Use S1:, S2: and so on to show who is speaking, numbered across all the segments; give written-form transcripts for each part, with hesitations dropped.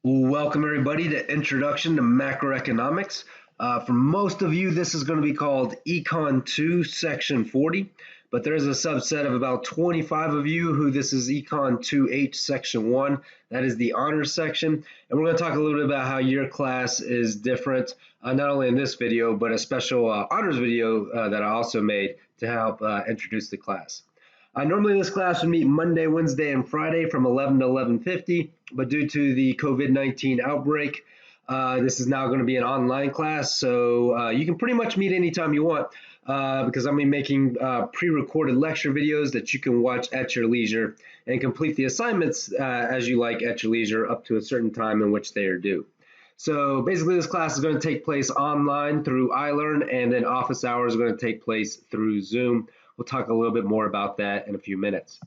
S1: Welcome everybody to Introduction to Macroeconomics. For most of you, this is going to be called ECON002 Section 40, but there is a subset of about 25 of you who this is ECON002H Section 1. That is the honors section, and we're going to talk a little bit about how your class is different, not only in this video, but a special honors video that I also made to help introduce the class. Normally this class would meet Monday, Wednesday, and Friday from 11 to 11:50, but due to the COVID-19 outbreak, this is now going to be an online class, so you can pretty much meet anytime you want because I'm making pre-recorded lecture videos that you can watch at your leisure and complete the assignments as you like at your leisure up to a certain time in which they are due. So basically this class is going to take place online through iLearn, and then office hours are going to take place through Zoom. We'll talk a little bit more about that in a few minutes.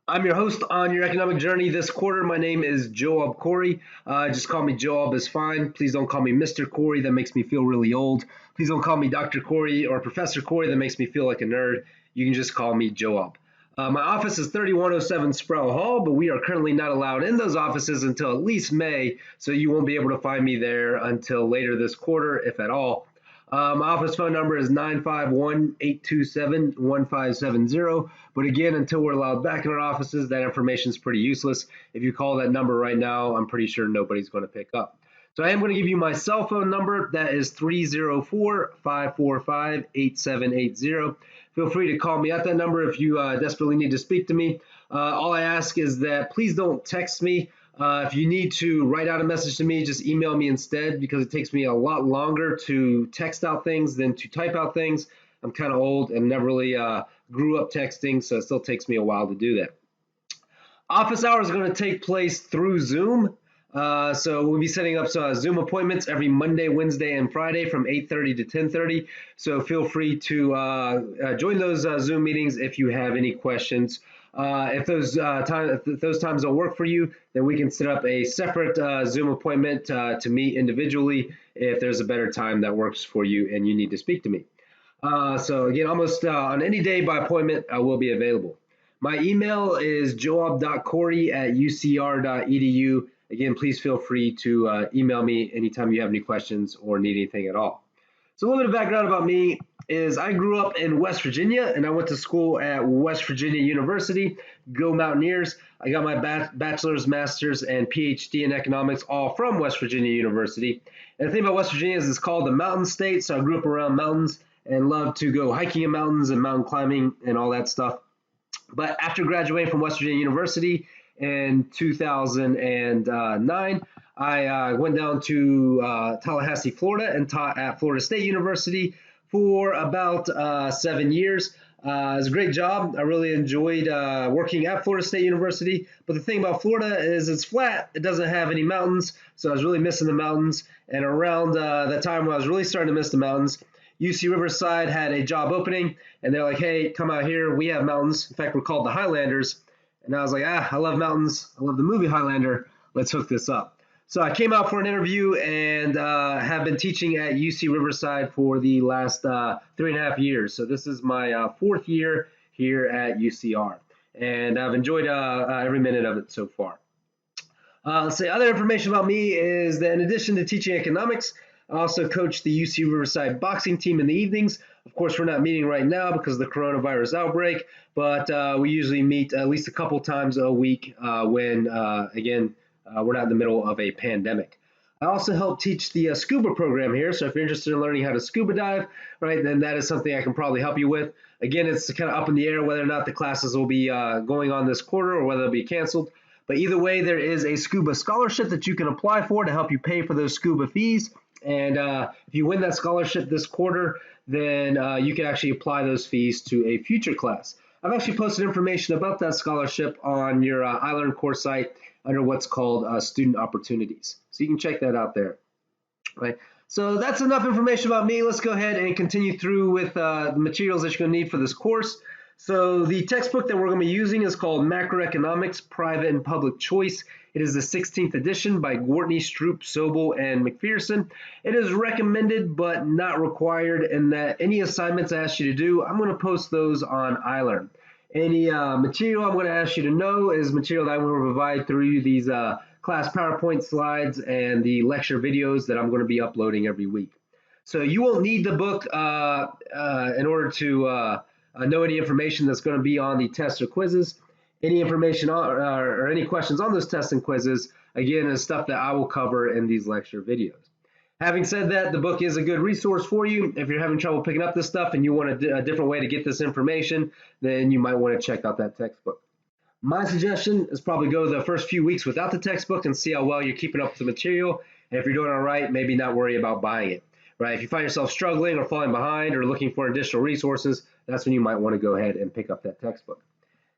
S1: I'm your host on your economic journey this quarter. My name is Joab Corey. Just call me Joab is fine. Please don't call me Mr. Corey. That makes me feel really old. Please don't call me Dr. Corey or Professor Corey. That makes me feel like a nerd. You can just call me Joab. My office is 3107 Sproul Hall, but we are currently not allowed in those offices until at least May, so you won't be able to find me there until later this quarter, if at all. My office phone number is 951-827-1570. But again, until we're allowed back in our offices, that information is pretty useless. If you call that number right now, I'm pretty sure nobody's going to pick up. So I am going to give you my cell phone number. That is 304-545-8780. Feel free to call me at that number if you desperately need to speak to me. All I ask is that please don't text me. If you need to write out a message to me, just email me instead, because it takes me a lot longer to text out things than to type out things. I'm kind of old and never really grew up texting, so it still takes me a while to do that. Office hours are going to take place through Zoom. So we'll be setting up Zoom appointments every Monday, Wednesday, and Friday from 8:30 to 10:30. So feel free to join those Zoom meetings if you have any questions. If those times don't work for you, then we can set up a separate Zoom appointment to meet individually if there's a better time that works for you and you need to speak to me. So again, almost on any day by appointment, I will be available. My email is joab.corey@ucr.edu. Again, please feel free to email me anytime you have any questions or need anything at all. So a little bit of background about me is I grew up in West Virginia, and I went to school at West Virginia University. Go Mountaineers. I got my bachelor's, master's, and PhD in economics all from West Virginia University. And the thing about West Virginia is it's called the Mountain State, so I grew up around mountains and love to go hiking in mountains and mountain climbing and all that stuff. But after graduating from West Virginia University in 2009, I went down to Tallahassee, Florida, and taught at Florida State University for about 7 years. It was a great job. I really enjoyed working at Florida State University. But the thing about Florida is it's flat. It doesn't have any mountains, so I was really missing the mountains. And around that time when I was really starting to miss the mountains, UC Riverside had a job opening, and they're like, hey, come out here. We have mountains. In fact, we're called the Highlanders. And I was like, I love mountains. I love the movie Highlander. Let's hook this up. So I came out for an interview and have been teaching at UC Riverside for the last 3.5 years. So this is my fourth year here at UCR. And I've enjoyed every minute of it so far. Let's say other information about me is that in addition to teaching economics, I also coach the UC Riverside boxing team in the evenings. Of course, we're not meeting right now because of the coronavirus outbreak, but we usually meet at least a couple times a week when, again, we're not in the middle of a pandemic. I also help teach the scuba program here, so if you're interested in learning how to scuba dive, right, then that is something I can probably help you with. Again, it's kind of up in the air whether or not the classes will be going on this quarter or whether they'll be canceled. But either way, there is a scuba scholarship that you can apply for to help you pay for those scuba fees. And if you win that scholarship this quarter, then you can actually apply those fees to a future class. I've actually posted information about that scholarship on your iLearn course site under what's called student opportunities. So you can check that out there. Right. So that's enough information about me. Let's go ahead and continue through with the materials that you're going to need for this course. So the textbook that we're going to be using is called Macroeconomics, Private and Public Choice. It is the 16th edition by Gortney, Stroop, Sobel, and McPherson. It is recommended but not required in that any assignments I ask you to do, I'm going to post those on iLearn. Any material I'm going to ask you to know is material that I'm going to provide through these class PowerPoint slides and the lecture videos that I'm going to be uploading every week. So you won't need the book in order to know any information that's going to be on the tests or quizzes. Any information or any questions on those tests and quizzes, again, is stuff that I will cover in these lecture videos. Having said that, the book is a good resource for you. If you're having trouble picking up this stuff and you want a different way to get this information, then you might want to check out that textbook. My suggestion is probably go the first few weeks without the textbook and see how well you're keeping up with the material. And if you're doing all right, maybe not worry about buying it. Right? If you find yourself struggling or falling behind or looking for additional resources, that's when you might want to go ahead and pick up that textbook.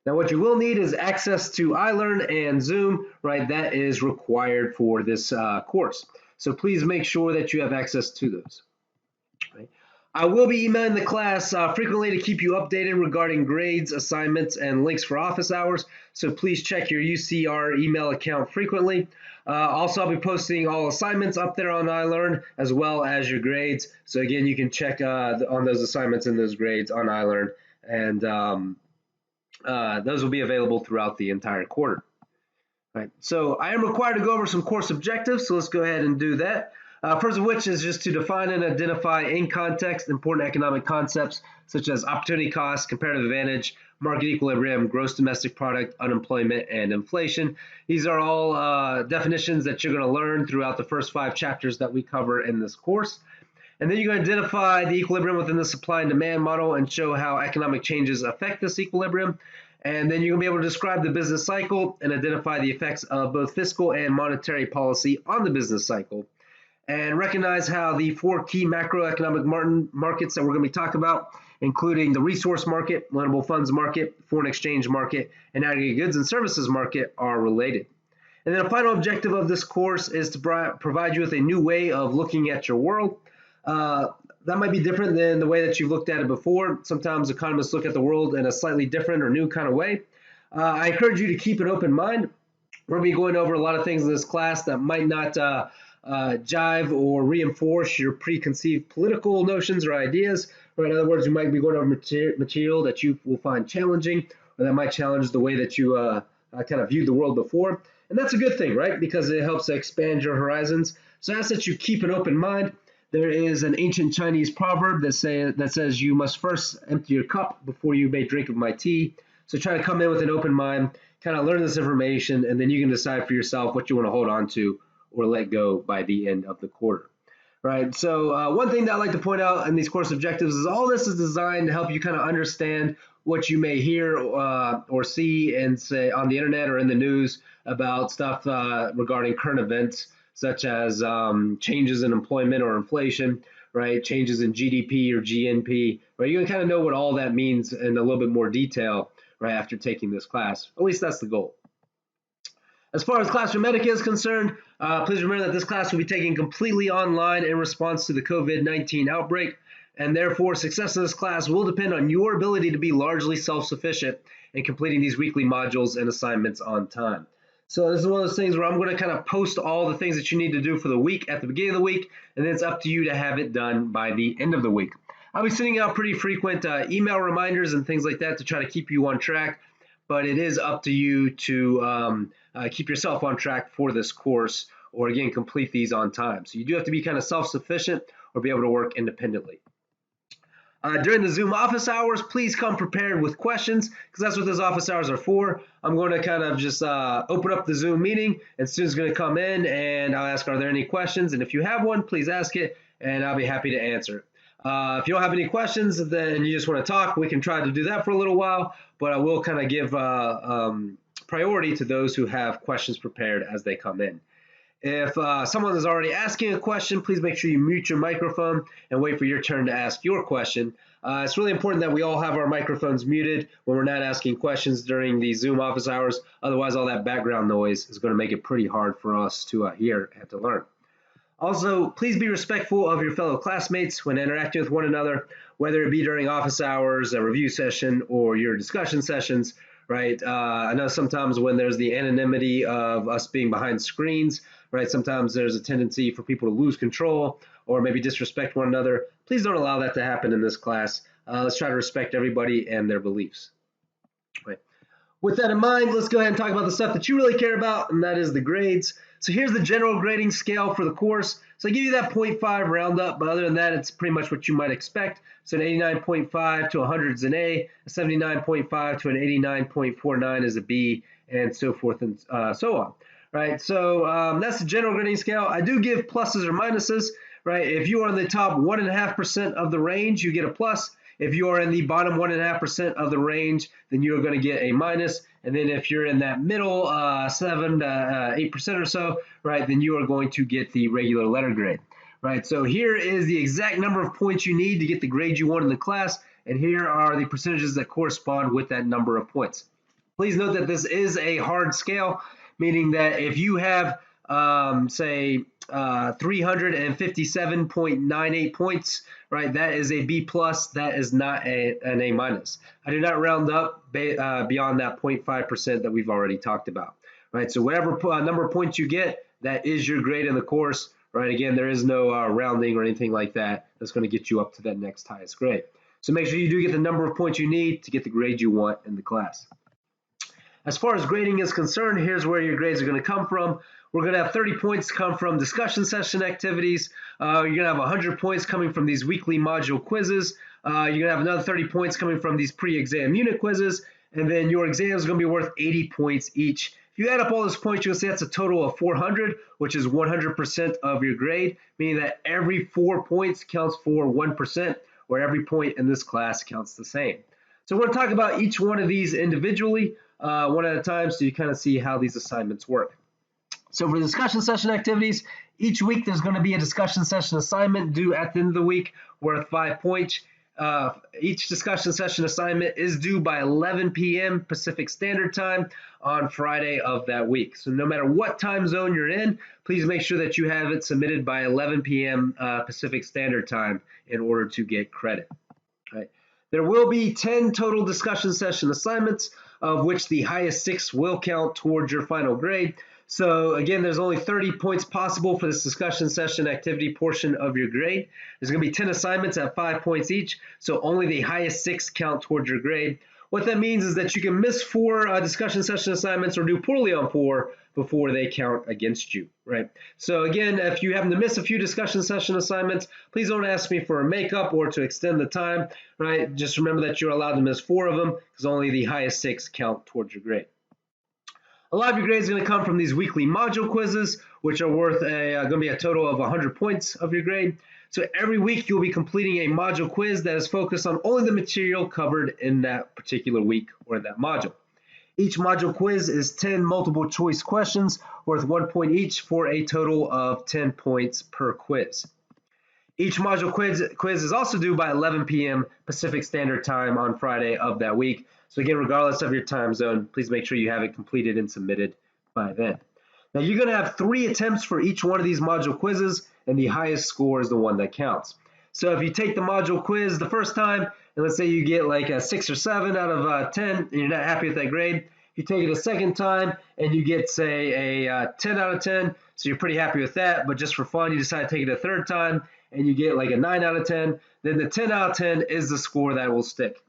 S1: Now, what you will need is access to iLearn and Zoom, right? That is required for this course. So please make sure that you have access to those. Right? I will be emailing the class frequently to keep you updated regarding grades, assignments, and links for office hours. So please check your UCR email account frequently. Also, I'll be posting all assignments up there on iLearn as well as your grades. So again, you can check on those assignments and those grades on iLearn, and those will be available throughout the entire quarter. Right. So I am required to go over some course objectives, so let's go ahead and do that. First of which is just to define and identify in context important economic concepts such as opportunity cost, comparative advantage, market equilibrium, gross domestic product, unemployment, and inflation. These are all definitions that you're going to learn throughout the first 5 chapters that we cover in this course. And then you're going to identify the equilibrium within the supply and demand model and show how economic changes affect this equilibrium. And then you're going to be able to describe the business cycle and identify the effects of both fiscal and monetary policy on the business cycle. And recognize how the 4 key macroeconomic markets that we're going to be talking about, including the resource market, loanable funds market, foreign exchange market, and aggregate goods and services market, are related. And then a final objective of this course is to provide you with a new way of looking at your world. That might be different than the way that you've looked at it before. Sometimes economists look at the world in a slightly different or new kind of way. I encourage you to keep an open mind. We're going to be going over a lot of things in this class that might not jive or reinforce your preconceived political notions or ideas. Or in other words, you might be going over material that you will find challenging, or that might challenge the way that you kind of viewed the world before. And that's a good thing, right? Because it helps to expand your horizons. So I ask that you keep an open mind. There is an ancient Chinese proverb that says you must first empty your cup before you may drink of my tea. So try to come in with an open mind, kind of learn this information, and then you can decide for yourself what you want to hold on to or let go by the end of the quarter. Right. So one thing that I like to point out in these course objectives is all this is designed to help you kind of understand what you may hear or see and say on the internet or in the news about stuff regarding current events, such as changes in employment or inflation, right? Changes in GDP or GNP, right? You're going to kind of know what all that means in a little bit more detail, right, after taking this class. At least that's the goal. As far as classroom etiquette is concerned, please remember that this class will be taken completely online in response to the COVID-19 outbreak, and therefore success in this class will depend on your ability to be largely self-sufficient in completing these weekly modules and assignments on time. So this is one of those things where I'm going to kind of post all the things that you need to do for the week at the beginning of the week, and then it's up to you to have it done by the end of the week. I'll be sending out pretty frequent email reminders and things like that to try to keep you on track, but it is up to you to keep yourself on track for this course, or again, complete these on time. So you do have to be kind of self-sufficient or be able to work independently. During the Zoom office hours, please come prepared with questions, because that's what those office hours are for. I'm going to kind of just open up the Zoom meeting, and students are going to come in, and I'll ask, are there any questions? And if you have one, please ask it, and I'll be happy to answer it. If you don't have any questions, then you just want to talk, we can try to do that for a little while, but I will kind of give priority to those who have questions prepared as they come in. If someone is already asking a question, please make sure you mute your microphone and wait for your turn to ask your question. It's really important that we all have our microphones muted when we're not asking questions during the Zoom office hours. Otherwise, all that background noise is going to make it pretty hard for us to hear and to learn. Also, please be respectful of your fellow classmates when interacting with one another, whether it be during office hours, a review session, or your discussion sessions. Right? I know sometimes when there's the anonymity of us being behind screens, right? Sometimes there's a tendency for people to lose control or maybe disrespect one another. Please don't allow that to happen in this class. Let's try to respect everybody and their beliefs. Right. With that in mind, let's go ahead and talk about the stuff that you really care about, and that is the grades. So here's the general grading scale for the course. So I give you that 0.5 roundup, but other than that, it's pretty much what you might expect. So an 89.5 to 100 is an A, a 79.5 to an 89.49 is a B, and so forth and so on. Right, so that's the general grading scale. I do give pluses or minuses. Right, if you are in the top 1.5% of the range, you get a plus. If you are in the bottom 1.5% of the range, then you're going to get a minus. And then if you're in that middle 7 to 8% or so, right, then you are going to get the regular letter grade. Right, so here is the exact number of points you need to get the grade you want in the class, and here are the percentages that correspond with that number of points. Please note that this is a hard scale, meaning that if you have, say, 357.98 points, right, that is a B plus. That is not an A minus. I do not round up beyond that 0.5% that we've already talked about, right? So whatever number of points you get, that is your grade in the course, right? Again, there is no rounding or anything like that that's going to get you up to that next highest grade. So make sure you do get the number of points you need to get the grade you want in the class. As far as grading is concerned, here's where your grades are going to come from. We're going to have 30 points come from discussion session activities. You're going to have 100 points coming from these weekly module quizzes. You're going to have another 30 points coming from these pre-exam unit quizzes. And then your exam is going to be worth 80 points each. If you add up all those points, you'll see that's a total of 400, which is 100% of your grade, meaning that every 4 points counts for 1%, where every point in this class counts the same. So we're going to talk about each one of these individually, one at a time, so you kind of see how these assignments work. So for discussion session activities, each week there's going to be a discussion session assignment due at the end of the week worth 5 points. Each discussion session assignment is due by 11 p.m. Pacific Standard Time on Friday of that week. So no matter what time zone you're in, please make sure that you have it submitted by 11 p.m. Pacific Standard Time in order to get credit. Right. There will be 10 total discussion session assignments, of which the highest 6 will count towards your final grade. So again, there's only 30 points possible for this discussion session activity portion of your grade. There's going to be 10 assignments at 5 points each, so only the highest 6 count towards your grade. What that means is that you can miss 4 discussion session assignments or do poorly on 4 before they count against you, right? So again, if you happen to miss a few discussion session assignments, please don't ask me for a makeup or to extend the time, right? Just remember that you're allowed to miss 4 of them because only the highest 6 count towards your grade. A lot of your grades are going to come from these weekly module quizzes, which are worth going to be a total of 100 points of your grade. So every week you'll be completing a module quiz that is focused on only the material covered in that particular week or that module. Each module quiz is 10 multiple choice questions worth 1 point each for a total of 10 points per quiz. Each module quiz is also due by 11 p.m. Pacific Standard Time on Friday of that week. So again, regardless of your time zone, please make sure you have it completed and submitted by then. Now you're going to have 3 attempts for each one of these module quizzes, and the highest score is the one that counts. So if you take the module quiz the first time, and let's say you get like a 6 or 7 out of 10, and you're not happy with that grade, if you take it a second time and you get, say, a 10 out of 10, so you're pretty happy with that, but just for fun, you decide to take it a third time, and you get like a 9 out of 10, then the 10 out of 10 is the score that will stick.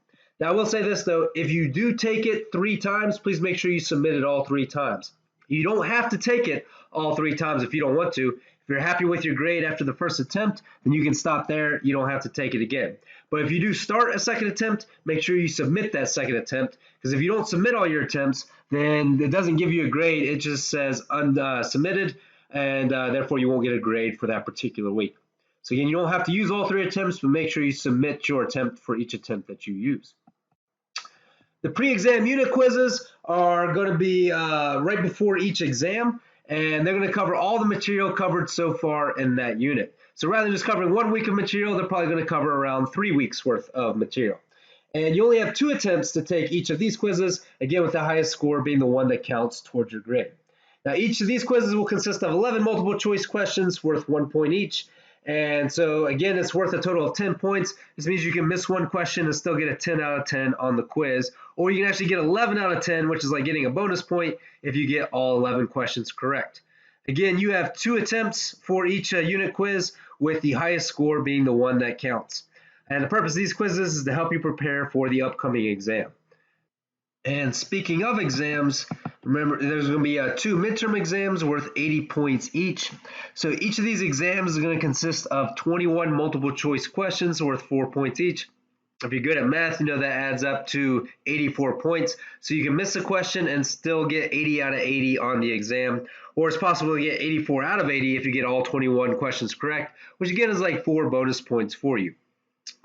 S1: Now, I will say this, though. If you do take it 3 times, please make sure you submit it all 3 times. You don't have to take it all 3 times if you don't want to. If you're happy with your grade after the first attempt, then you can stop there. You don't have to take it again. But if you do start a second attempt, make sure you submit that second attempt, because if you don't submit all your attempts, then it doesn't give you a grade. It just says unsubmitted, and therefore you won't get a grade for that particular week. So again, you don't have to use all 3 attempts, but make sure you submit your attempt for each attempt that you use. The pre-exam unit quizzes are going to be right before each exam, and they're going to cover all the material covered so far in that unit. So rather than just covering 1 week of material, they're probably going to cover around 3 weeks worth of material. And you only have 2 attempts to take each of these quizzes, again with the highest score being the one that counts towards your grade. Now each of these quizzes will consist of 11 multiple choice questions worth 1 point each. And so again, it's worth a total of 10 points. This means you can miss 1 question and still get a 10 out of 10 on the quiz, or you can actually get 11 out of 10, which is like getting a bonus point if you get all 11 questions correct. Again, you have 2 attempts for each unit quiz, with the highest score being the one that counts. And the purpose of these quizzes is to help you prepare for the upcoming exam. And speaking of exams, remember there's going to be two midterm exams worth 80 points each. So each of these exams is going to consist of 21 multiple choice questions worth 4 points each. If you're good at math, you know that adds up to 84 points. So you can miss a question and still get 80 out of 80 on the exam. Or it's possible to get 84 out of 80 if you get all 21 questions correct, which again is like 4 bonus points for you.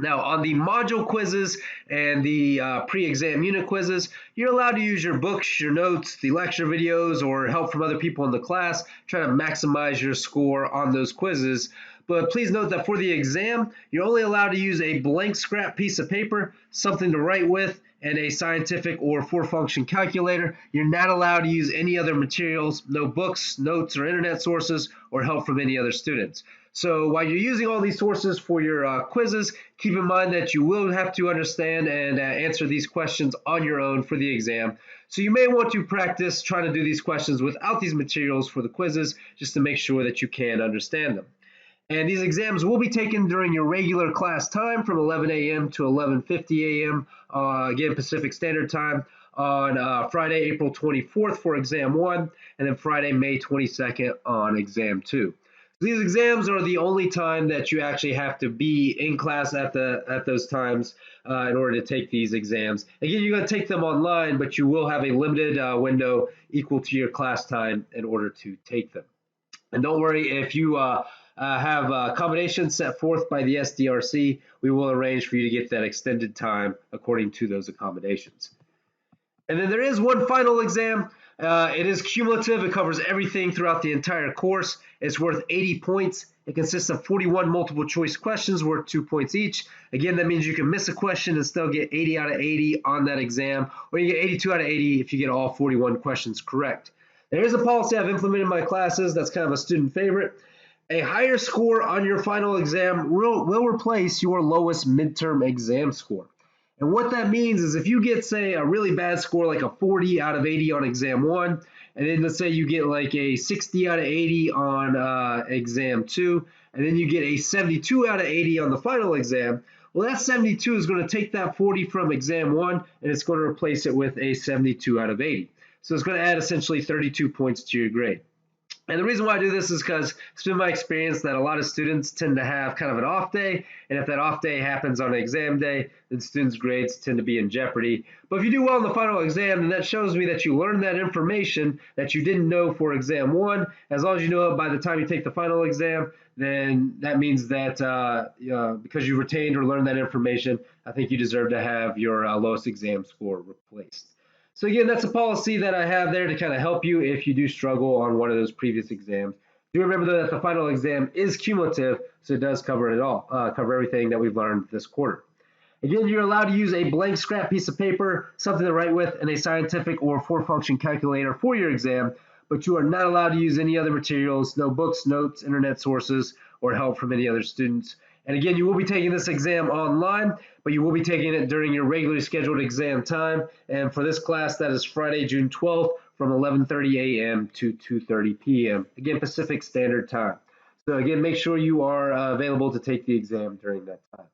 S1: Now, on the module quizzes and the pre-exam unit quizzes, you're allowed to use your books, your notes, the lecture videos, or help from other people in the class. Try to maximize your score on those quizzes. But please note that for the exam, you're only allowed to use a blank scrap piece of paper, something to write with, and a scientific or four-function calculator. You're not allowed to use any other materials, no books, notes, or internet sources, or help from any other students. So while you're using all these sources for your quizzes, keep in mind that you will have to understand and answer these questions on your own for the exam. So you may want to practice trying to do these questions without these materials for the quizzes, just to make sure that you can understand them. And these exams will be taken during your regular class time from 11 a.m. to 11:50 a.m. Again, Pacific Standard Time on Friday, April 24th for exam 1, and then Friday, May 22nd on exam 2. These exams are the only time that you actually have to be in class at those times in order to take these exams. Again, you're going to take them online, but you will have a limited window equal to your class time in order to take them. And don't worry, if you have accommodations set forth by the SDRC, we will arrange for you to get that extended time according to those accommodations. And then there is one final exam. It is cumulative. It covers everything throughout the entire course. It's worth 80 points. It consists of 41 multiple choice questions worth 2 points each. Again, that means you can miss a question and still get 80 out of 80 on that exam, or you get 82 out of 80 if you get all 41 questions correct. There is a policy I've implemented in my classes that's kind of a student favorite. A higher score on your final exam will replace your lowest midterm exam score. And what that means is if you get, say, a really bad score like a 40 out of 80 on exam 1, and then let's say you get like a 60 out of 80 on exam 2, and then you get a 72 out of 80 on the final exam, well, that 72 is going to take that 40 from exam 1, and it's going to replace it with a 72 out of 80. So it's going to add essentially 32 points to your grade. And the reason why I do this is because it's been my experience that a lot of students tend to have kind of an off day, and if that off day happens on an exam day, then students' grades tend to be in jeopardy. But if you do well in the final exam, then that shows me that you learned that information that you didn't know for exam 1. As long as you know it by the time you take the final exam, then that means that because you retained or learned that information, I think you deserve to have your lowest exam score replaced. So again, that's a policy that I have there to kind of help you if you do struggle on one of those previous exams. Do remember though that the final exam is cumulative, so it does cover it all, cover everything that we've learned this quarter. Again, you're allowed to use a blank scrap piece of paper, something to write with, and a scientific or four-function calculator for your exam, but you are not allowed to use any other materials, no books, notes, internet sources, or help from any other students. And again, you will be taking this exam online, but you will be taking it during your regularly scheduled exam time. And for this class, that is Friday, June 12th from 11:30 a.m. to 2:30 p.m. Again, Pacific Standard Time. So again, make sure you are available to take the exam during that time.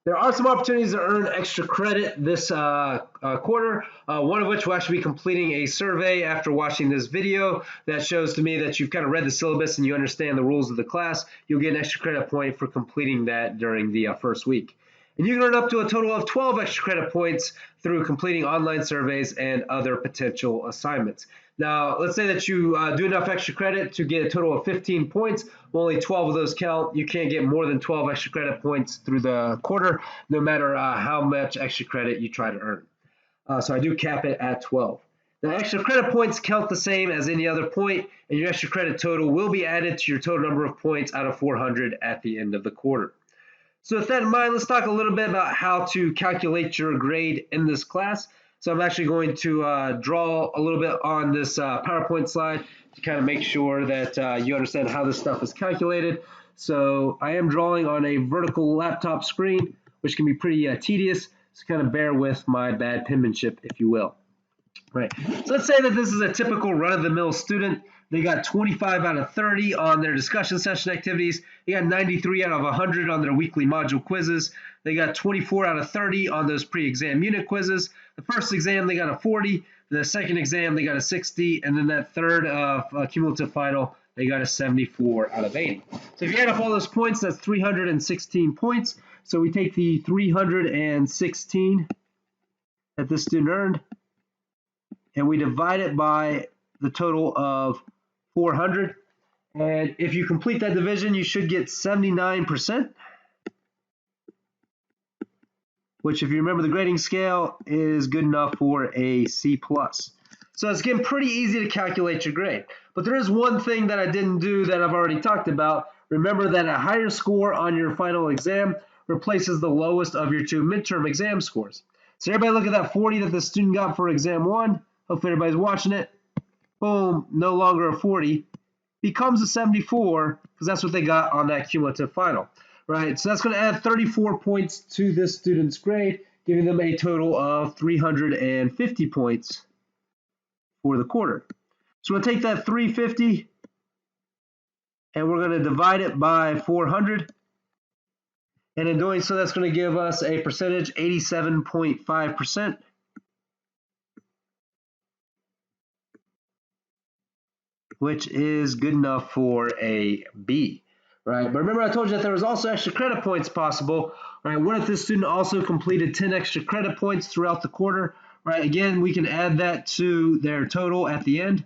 S1: There are some opportunities to earn extra credit this quarter, one of which will actually be completing a survey after watching this video that shows to me that you've kind of read the syllabus and you understand the rules of the class. You'll get an extra credit point for completing that during the first week. And you can earn up to a total of 12 extra credit points through completing online surveys and other potential assignments. Now, let's say that you do enough extra credit to get a total of 15 points. Well, only 12 of those count. You can't get more than 12 extra credit points through the quarter, no matter how much extra credit you try to earn. So I do cap it at 12. Now, extra credit points count the same as any other point, and your extra credit total will be added to your total number of points out of 400 at the end of the quarter. So with that in mind, let's talk a little bit about how to calculate your grade in this class. So I'm actually going to draw a little bit on this PowerPoint slide to kind of make sure that you understand how this stuff is calculated. So I am drawing on a vertical laptop screen, which can be pretty tedious. So kind of bear with my bad penmanship, if you will. Right. So let's say that this is a typical run-of-the-mill student. They got 25 out of 30 on their discussion session activities. They got 93 out of 100 on their weekly module quizzes. They got 24 out of 30 on those pre-exam unit quizzes. the first exam they got a 40, the second exam they got a 60, and then that third cumulative final they got a 74 out of 80. So if you add up all those points, that's 316 points. So we take the 316 that this student earned, and we divide it by the total of 400. And if you complete that division, you should get 79%, which, if you remember the grading scale, is good enough for a C+. So it's getting pretty easy to calculate your grade. But there is one thing that I didn't do that I've already talked about. Remember that a higher score on your final exam replaces the lowest of your two midterm exam scores. So everybody look at that 40 that the student got for exam 1. Hopefully everybody's watching it. Boom, no longer a 40. Becomes a 74 because that's what they got on that cumulative final, right? So that's going to add 34 points to this student's grade, giving them a total of 350 points for the quarter. So we'll take that 350 and we're going to divide it by 400. And in doing so, that's going to give us a percentage, 87.5%. Which is good enough for a B, right? But remember I told you that there was also extra credit points possible, right? What if this student also completed 10 extra credit points throughout the quarter, right? Again, we can add that to their total at the end.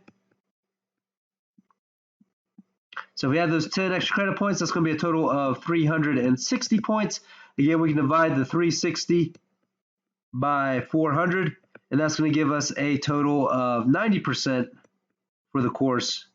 S1: So if we add those 10 extra credit points, that's going to be a total of 360 points. Again, we can divide the 360 by 400, and that's going to give us a total of 90% for the course,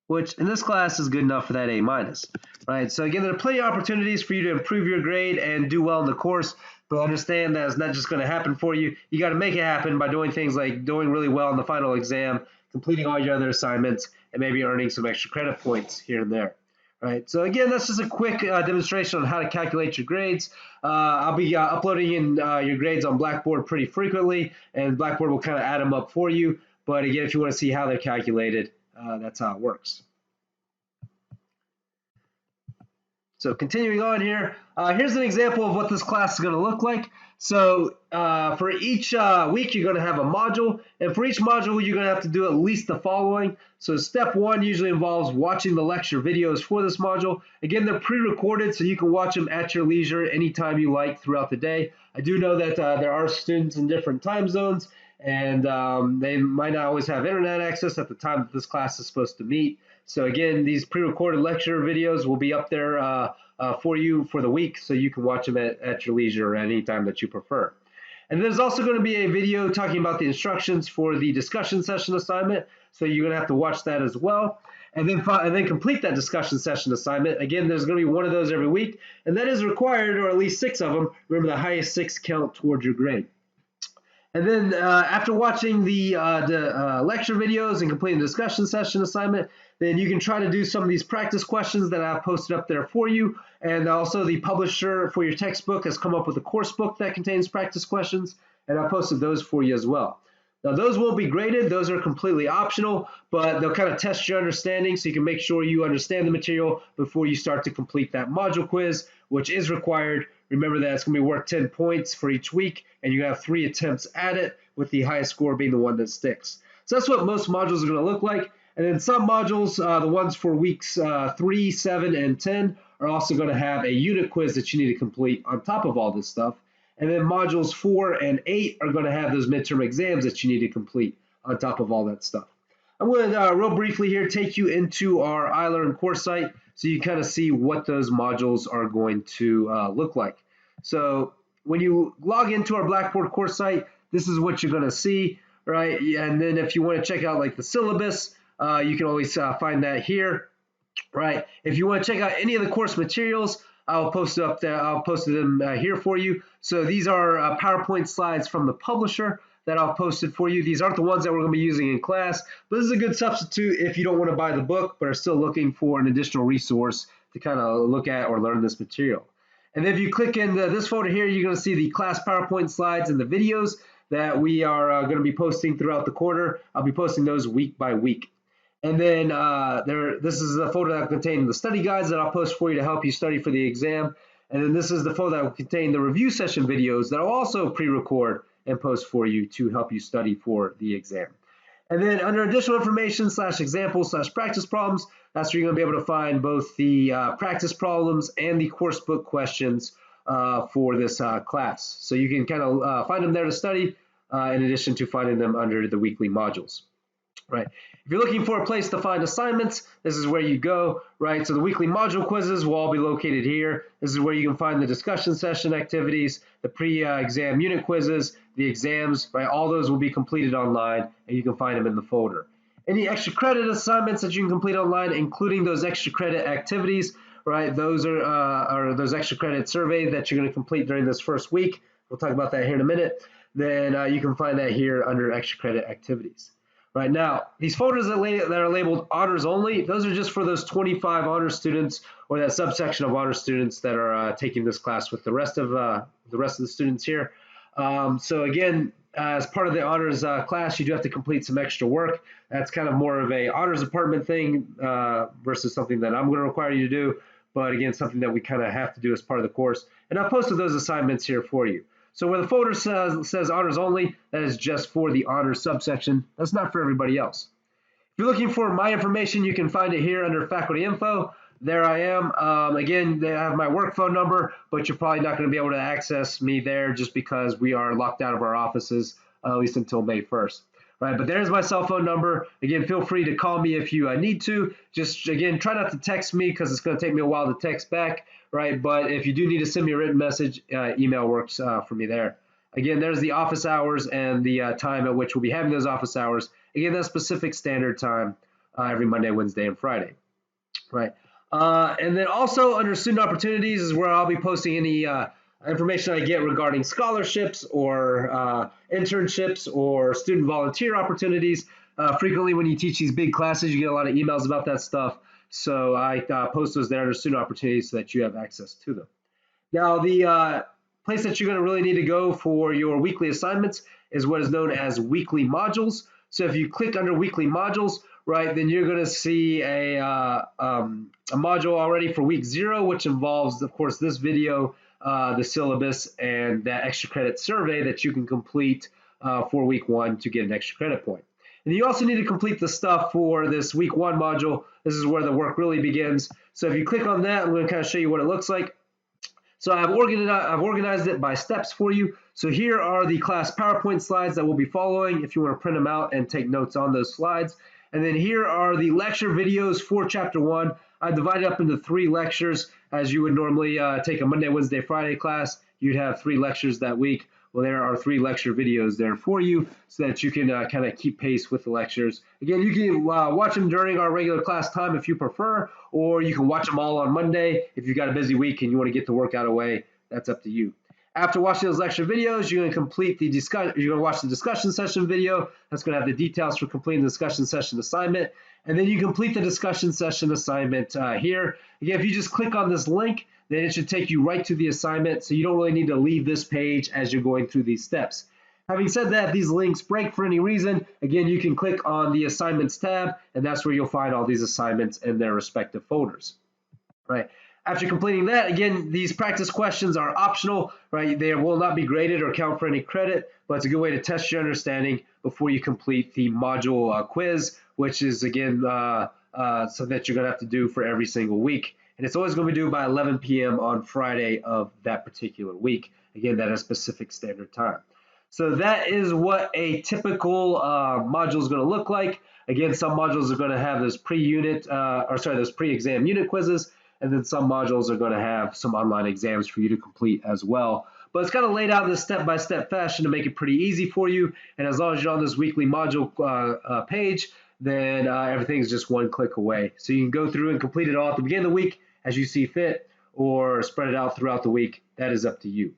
S1: which in this class is good enough for that A-, right? So again, there are plenty of opportunities for you to improve your grade and do well in the course, but understand that it's not just going to happen for you. You got to make it happen by doing things like doing really well in the final exam, completing all your other assignments, and maybe earning some extra credit points here and there, right? So again, that's just a quick demonstration on how to calculate your grades. I'll be uploading in your grades on Blackboard pretty frequently, and Blackboard will kind of add them up for you. But again, if you want to see how they're calculated, that's how it works. So continuing on here, here's an example of what this class is going to look like. So for each week, you're going to have a module. And for each module, you're going to have to do at least the following. So step 1 usually involves watching the lecture videos for this module. Again, they're pre-recorded, so you can watch them at your leisure anytime you like throughout the day. I do know that there are students in different time zones, and they might not always have internet access at the time that this class is supposed to meet. So again, these pre-recorded lecture videos will be up there for you for the week, so you can watch them at your leisure or any time that you prefer. And there's also going to be a video talking about the instructions for the discussion session assignment, so you're going to have to watch that as well. And then complete that discussion session assignment. Again, there's going to be one of those every week, and that is required, or at least 6 of them. Remember, the highest 6 count towards your grade. And then after watching the lecture videos and completing the discussion session assignment, then you can try to do some of these practice questions that I've posted up there for you. And also the publisher for your textbook has come up with a course book that contains practice questions, and I posted those for you as well. Now, those won't be graded. Those are completely optional, but they'll kind of test your understanding so you can make sure you understand the material before you start to complete that module quiz, which is required. Remember that it's going to be worth 10 points for each week, and you have 3 attempts at it, with the highest score being the one that sticks. So that's what most modules are going to look like. And then some modules, the ones for weeks 3, 7, and 10, are also going to have a unit quiz that you need to complete on top of all this stuff. And then modules 4 and 8 are going to have those midterm exams that you need to complete on top of all that stuff. I'm going to real briefly here take you into our iLearn course site so you kind of see what those modules are going to look like. So when you log into our Blackboard course site, this is what you're going to see, right? And then if you want to check out like the syllabus, you can always find that here, right? If you want to check out any of the course materials, I'll post it up there. I'll post them here for you. So these are PowerPoint slides from the publisher that I've posted for you. These aren't the ones that we're going to be using in class, but this is a good substitute if you don't want to buy the book but are still looking for an additional resource to kind of look at or learn this material. And if you click in this folder here, you're going to see the class PowerPoint slides and the videos that we are going to be posting throughout the quarter. I'll be posting those week by week. And then this is the folder that will contain the study guides that I'll post for you to help you study for the exam. And then this is the folder that will contain the review session videos that I'll also pre-record and post for you to help you study for the exam. And then under additional information / examples / practice problems, that's where you're going to be able to find both the practice problems and the course book questions for this class. So you can kind of find them there to study in addition to finding them under the weekly modules. Right. If you're looking for a place to find assignments, this is where you go, right? So the weekly module quizzes will all be located here. This is where you can find the discussion session activities, the pre-exam unit quizzes, the exams, right? All those will be completed online, and you can find them in the folder. Any extra credit assignments that you can complete online, including those extra credit activities, right? Those are those extra credit surveys that you're going to complete during this first week. We'll talk about that here in a minute. Then you can find that here under extra credit activities. Right now, these folders that are labeled honors only, those are just for those 25 honors students or that subsection of honors students that are taking this class with the rest of the students here. So again, as part of the honors class, you do have to complete some extra work. That's kind of more of a honors department thing versus something that I'm going to require you to do. But again, something that we kind of have to do as part of the course. And I've posted those assignments here for you. So where the folder says honors only, that is just for the honors subsection. That's not for everybody else. If you're looking for my information, you can find it here under faculty info. There I am. Again, they have my work phone number, but you're probably not going to be able to access me there just because we are locked out of our offices, at least until May 1st. Right, but there's my cell phone number. Again, feel free to call me if you need to. Just, again, try not to text me because it's going to take me a while to text back. Right, but if you do need to send me a written message, email works for me there. Again, there's the office hours and the time at which we'll be having those office hours. Again, that's Pacific Standard Time every Monday, Wednesday, and Friday. Right, and then also under student opportunities is where I'll be posting any information I get regarding scholarships or internships or student volunteer opportunities. Frequently when you teach these big classes, you get a lot of emails about that stuff. So I post those there under student opportunities so that you have access to them. Now, the place that you're going to really need to go for your weekly assignments is what is known as weekly modules. So if you click under weekly modules, right, then you're going to see a module already for week 0, which involves, of course, this video, the syllabus, and that extra credit survey that you can complete for week 1 to get an extra credit point. And you also need to complete the stuff for this week 1 module. This is where the work really begins. So if you click on that, I'm going to kind of show you what it looks like. So I've organized it by steps for you. So here are the class PowerPoint slides that we'll be following if you want to print them out and take notes on those slides. And then here are the lecture videos for Chapter 1. I divided up into 3 lectures. As you would normally take a Monday, Wednesday, Friday class, you'd have 3 lectures that week. Well, there are 3 lecture videos there for you so that you can kind of keep pace with the lectures. Again, you can watch them during our regular class time if you prefer, or you can watch them all on Monday if you've got a busy week and you want to get the work out of the way. That's up to you. After watching those lecture videos, you're going to complete the you're going to watch the discussion session video. That's going to have the details for completing the discussion session assignment. And then you complete the discussion session assignment here. Again, if you just click on this link, then it should take you right to the assignment, so you don't really need to leave this page as you're going through these steps. Having said that, if these links break for any reason, again, you can click on the assignments tab, and that's where you'll find all these assignments in their respective folders. Right. After completing that, again, these practice questions are optional, right? They will not be graded or count for any credit, but it's a good way to test your understanding before you complete the module quiz, which is, again, something that you're going to have to do for every single week. And it's always going to be due by 11 p.m. on Friday of that particular week. Again, that is Pacific Standard Time. So that is what a typical module is going to look like. Again, some modules are going to have those those pre-exam unit quizzes, and then some modules are going to have some online exams for you to complete as well. But it's kind of laid out in this step-by-step fashion to make it pretty easy for you. And as long as you're on this weekly module page, then everything's just one click away. So you can go through and complete it all at the beginning of the week as you see fit, or spread it out throughout the week. That is up to you.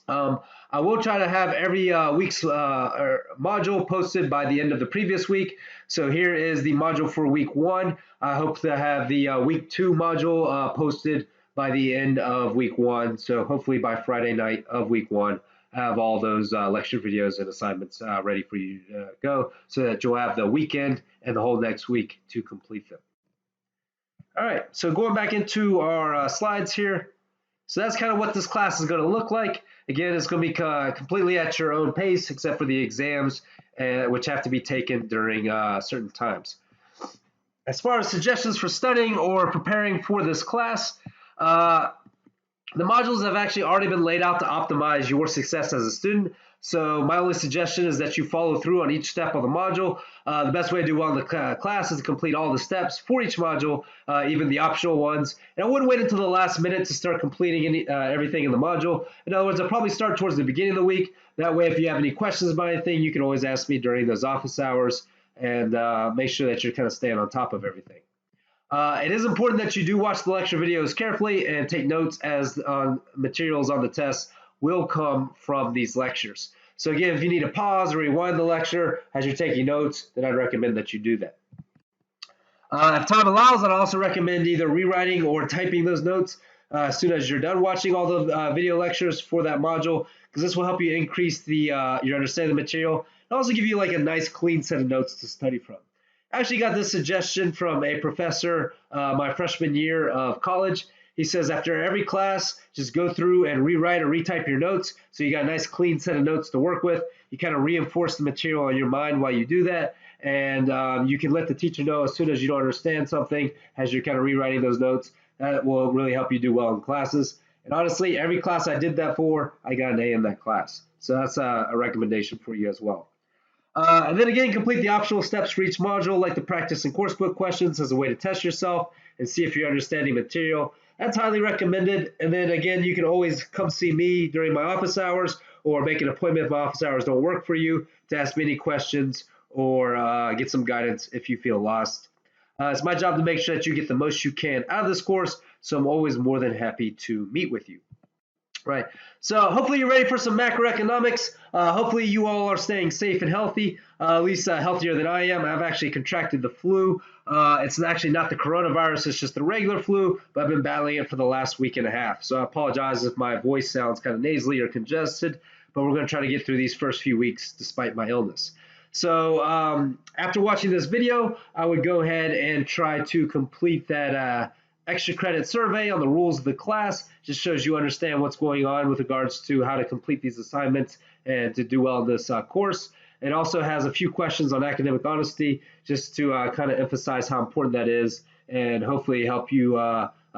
S1: I will try to have every week's module posted by the end of the previous week. So here is the module for week 1. I hope to have the week 2 module posted by the end of week 1. So hopefully by Friday night of week 1, I have all those lecture videos and assignments ready for you to go so that you'll have the weekend and the whole next week to complete them. All right, so going back into our slides here. So that's kind of what this class is going to look like. Again, it's going to be completely at your own pace, except for the exams, which have to be taken during certain times. As far as suggestions for studying or preparing for this class, the modules have actually already been laid out to optimize your success as a student. So my only suggestion is that you follow through on each step of the module. The best way to do well in the class is to complete all the steps for each module, even the optional ones. And I wouldn't wait until the last minute to start completing everything in the module. In other words, I'll probably start towards the beginning of the week. That way, if you have any questions about anything, you can always ask me during those office hours, and make sure that you're kind of staying on top of everything. It is important that you do watch the lecture videos carefully and take notes, as materials on the test will come from these lectures. So again, if you need to pause or rewind the lecture as you're taking notes, then I'd recommend that you do that. If time allows, I'd also recommend either rewriting or typing those notes as soon as you're done watching all the video lectures for that module, because this will help you increase your understanding of the material and also give you like a nice clean set of notes to study from. I actually got this suggestion from a professor my freshman year of college. He says after every class, just go through and rewrite or retype your notes so you got a nice clean set of notes to work with. You kind of reinforce the material in your mind while you do that, and you can let the teacher know as soon as you don't understand something as you're kind of rewriting those notes. That will really help you do well in classes. And honestly, every class I did that for, I got an A in that class. So that's a recommendation for you as well. And then again, complete the optional steps for each module, like the practice and course book questions, as a way to test yourself and see if you're understanding material. That's highly recommended. And then again, you can always come see me during my office hours, or make an appointment if my office hours don't work for you, to ask me any questions or get some guidance if you feel lost. It's my job to make sure that you get the most you can out of this course, so I'm always more than happy to meet with you. Right. So hopefully you're ready for some macroeconomics. Hopefully you all are staying safe and healthy, at least healthier than I am. I've actually contracted the flu. It's actually not the coronavirus, it's just the regular flu, but I've been battling it for the last week and a half. So I apologize if my voice sounds kind of nasally or congested, but we're going to try to get through these first few weeks despite my illness. So after watching this video, I would go ahead and try to complete that extra credit survey on the rules of the class. Just shows you understand what's going on with regards to how to complete these assignments and to do well in this course. It also has a few questions on academic honesty, just to kind of emphasize how important that is and hopefully help you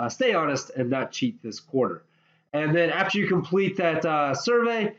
S1: stay honest and not cheat this quarter. And then after you complete that survey,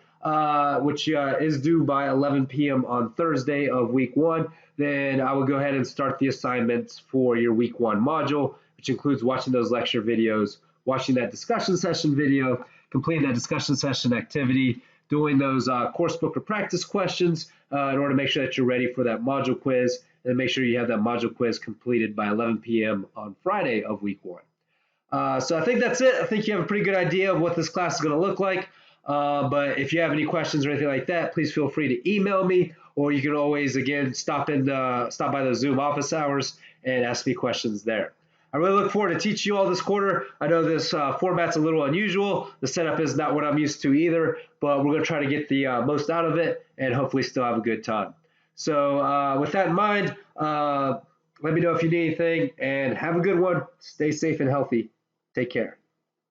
S1: which is due by 11 p.m. on Thursday of week 1, then I will go ahead and start the assignments for your week 1 module, which includes watching those lecture videos, watching that discussion session video, completing that discussion session activity, doing those course book or practice questions in order to make sure that you're ready for that module quiz, and make sure you have that module quiz completed by 11 p.m. on Friday of week 1. So I think that's it. I think you have a pretty good idea of what this class is going to look like. But if you have any questions or anything like that, please feel free to email me, or you can always, again, stop by the Zoom office hours and ask me questions there. I really look forward to teaching you all this quarter. I know this format's a little unusual. The setup is not what I'm used to either, but we're going to try to get the most out of it and hopefully still have a good time. So with that in mind, let me know if you need anything, and have a good one. Stay safe and healthy. Take care.